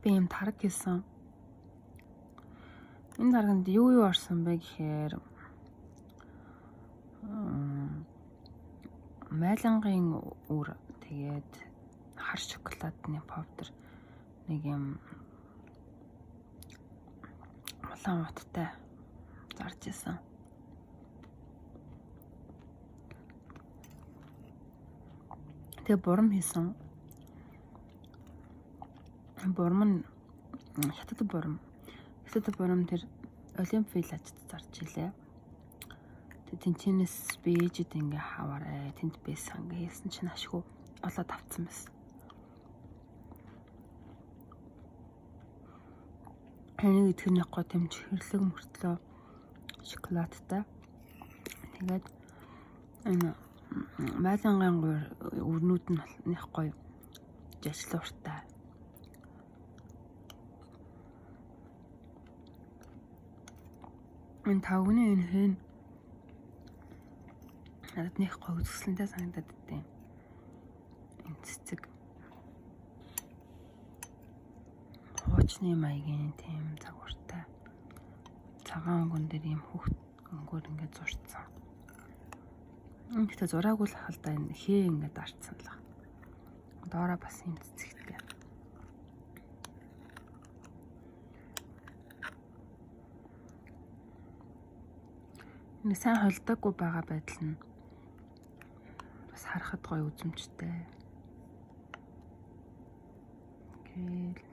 Би юм тараг хийсэн. Энэ тарганд юу орсон бэ гэхээр майлангийн үр, тэгээд хар шоколадны повдер, нэг юм улаан уттай зарж исэн. Тэгээ бурам хийсэн. Бурам нь хятад бурам. Хятад бурам тэр Олимпил ажид зарж илээ. Тэгээ тэнцэнэс би ээжэд ингээ хаваарай. Тэнд байсан ингээ хэлсэн чинь ашгүй олоод авцсан байсан. Энийг идэхнийхээ тэмч хэрлэг мөртлөө шоколадтай. Тэгээд энэ майлангийн өрнүүд нь их гоё жажлын уртай. Энэ тавгны энэ хэн надад нэг гоё үзэсгэлэнтэй санагдаад байт. Энэ цэцэг хуучны маягийн тийм загвартай. Цагаан өнгөн дээр ийм хүүхд өнгөөр ингээд зурцсан. Гэхдээ зураагүй л хальтаа энэ хээ ингээд дарцсан л байна. Доороо бас юм цэцэгтэй. Энэ сайн холдоогүй байгаа байдал нь бас харахад гоё үзмжтэй. Окей.